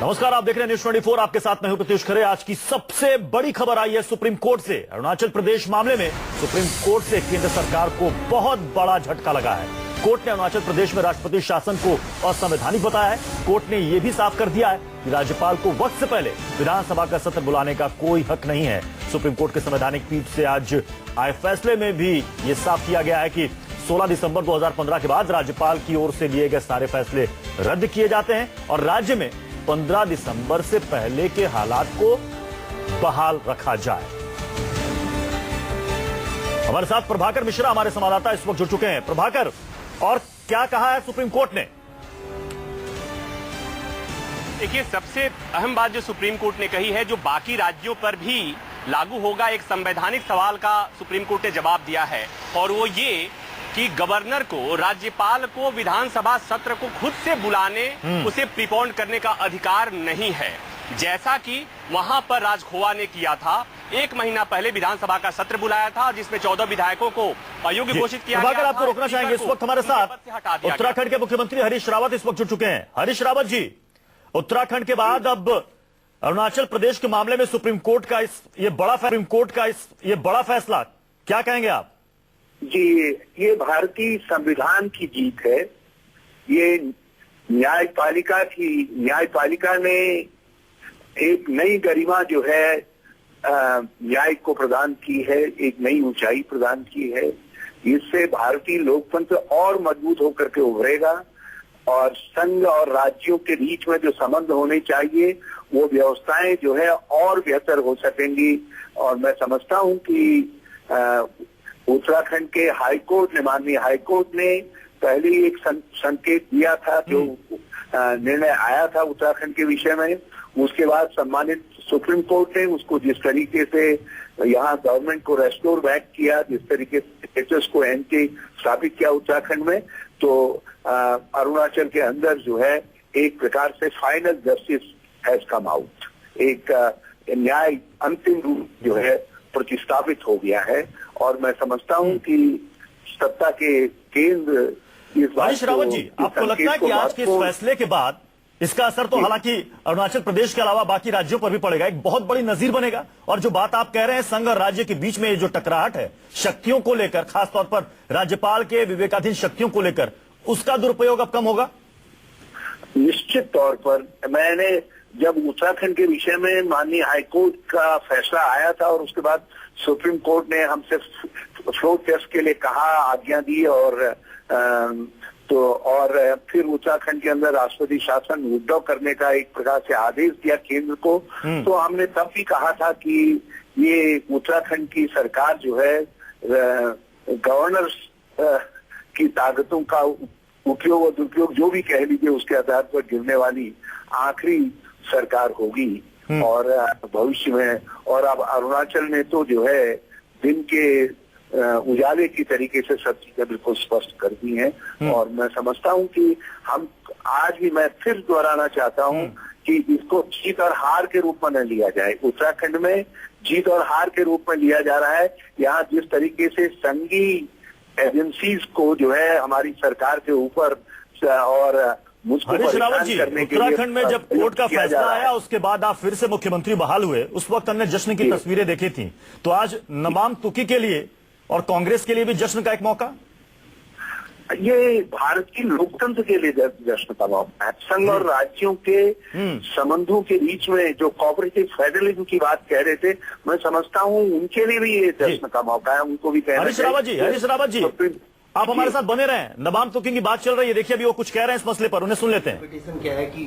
नमस्कार, आप देख रहे हैं न्यूज 24। आपके साथ मैं हूं प्रत्युष खरे। आज की सबसे बड़ी खबर आई है सुप्रीम कोर्ट से। अरुणाचल प्रदेश मामले में सुप्रीम कोर्ट से केंद्र सरकार को बहुत बड़ा झटका लगा है। कोर्ट ने अरुणाचल प्रदेश में राष्ट्रपति शासन को असंवैधानिक बताया है। कोर्ट ने यह भी साफ कर दिया है कि राज्यपाल को वक्त से पहले विधानसभा का सत्र बुलाने का कोई हक नहीं है। सुप्रीम कोर्ट के संवैधानिक पीठ से आज आए फैसले में भी ये साफ किया गया है कि 16 दिसंबर 2015 के बाद राज्यपाल की ओर से लिए गए सारे फैसले रद्द किए जाते हैं और राज्य में 15 दिसंबर से पहले के हालात को बहाल रखा जाए। हमारे साथ प्रभाकर मिश्रा हमारे संवाददाता इस वक्त जुड़ चुके हैं। प्रभाकर, और क्या कहा है सुप्रीम कोर्ट ने? देखिए, सबसे अहम बात जो सुप्रीम कोर्ट ने कही है, जो बाकी राज्यों पर भी लागू होगा, एक संवैधानिक सवाल का सुप्रीम कोर्ट ने जवाब दिया है और वो ये कि गवर्नर को, राज्यपाल को विधानसभा सत्र को खुद से बुलाने, उसे प्रीपोन करने का अधिकार नहीं है, जैसा कि वहां पर राजखोवा ने किया था। 1 महीना पहले विधानसभा का सत्र बुलाया था जिसमें 14 विधायकों को अयोग्य घोषित किया गया। आपको रोकना चाहेंगे, इस वक्त हमारे साथ उत्तराखंड के मुख्यमंत्री हरीश रावत इस वक्त जुड़ चुके हैं। हरीश रावत जी, उत्तराखंड के बाद अब अरुणाचल प्रदेश के मामले में सुप्रीम कोर्ट का ये बड़ा फैसला, क्या कहेंगे आप? जी, ये भारतीय संविधान की जीत है। ये न्यायपालिका ने एक नई गरिमा जो है न्याय को प्रदान की है, एक नई ऊंचाई प्रदान की है। इससे भारतीय लोकतंत्र और मजबूत होकर के उभरेगा और संघ और राज्यों के बीच में जो संबंध होने चाहिए वो व्यवस्थाएं जो है और बेहतर हो सकेंगी। और मैं समझता हूं कि उत्तराखंड के हाईकोर्ट ने, माननीय हाईकोर्ट ने पहले एक संकेत दिया था, जो निर्णय आया था उत्तराखंड के विषय में। उसके बाद सम्मानित सुप्रीम कोर्ट ने उसको जिस तरीके से यहाँ गवर्नमेंट को रेस्टोर बैक किया, जिस तरीके से स्टेटस को एंटी स्थापित किया उत्तराखंड में, तो अरुणाचल के अंदर जो है एक प्रकार से final justice has come out. एक न्याय अंतिम रूप जो है प्रतिस्थापित हो गया है और मैं समझता हूं कि सत्ता के केंद्र इस बात हरीश रावत जी, आपको लगता है कि आज के इस फैसले के बाद इसका असर तो हालांकि अरुणाचल प्रदेश के अलावा बाकी राज्यों पर भी पड़ेगा, एक बहुत बड़ी नजीर बनेगा? और जो बात आप कह रहे हैं संघ और राज्य के बीच में जो टकराहट है शक्तियों को लेकर, खासतौर पर राज्यपाल के विवेकाधीन शक्तियों को लेकर, उसका दुरुपयोग अब कम होगा? निश्चित तौर पर। मैंने जब उत्तराखंड के विषय में माननीय हाईकोर्ट का फैसला आया था और उसके बाद सुप्रीम कोर्ट ने हमसे फ्लोर टेस्ट के लिए कहा, आज्ञा दी और फिर उत्तराखंड के अंदर राष्ट्रपति शासन विड्रॉ करने का एक प्रकार से आदेश दिया केंद्र को, तो हमने तब भी कहा था कि ये उत्तराखंड की सरकार जो है गवर्नर की ताकतों का उपयोग और दुरुपयोग जो भी कह लीजिए उसके आधार पर गिरने वाली आखिरी सरकार होगी और भविष्य में। और अब अरुणाचल ने तो जो है दिन के उजाले की तरीके से सब चीजें बिल्कुल स्पष्ट कर दी हैं और मैं समझता हूं कि हम आज भी, मैं फिर दोहराना चाहता हूं कि इसको जीत और हार के रूप में न लिया जाए। उत्तराखंड में जीत और हार के रूप में लिया जा रहा है। यहाँ जिस तरीके से संघीय एजेंसीज को जो है हमारी सरकार के ऊपर और हरीश रावत जी, उत्तराखंड में जब कोर्ट का फैसला आया उसके बाद आप फिर से मुख्यमंत्री बहाल हुए, उस वक्त हमने जश्न की तस्वीरें देखी थी, तो आज नमाम तुकी के लिए और कांग्रेस के लिए भी जश्न का एक मौका? ये भारत की लोकतंत्र के लिए जश्न का मौका है। संघ और राज्यों के संबंधों के बीच में जो कोऑपरेटिव फेडरलिज्म की बात कह रहे थे, मैं समझता हूँ उनके लिए भी ये जश्न का मौका है, उनको भी कहना चाहिए। हरीश रावत जी, आप हमारे साथ बने रहें। नमाम तुकी की बात चल रही है, देखिए अभी वो कुछ कह रहे हैं इस मसले पर, उन्हें सुन लेते हैं। क्या है कि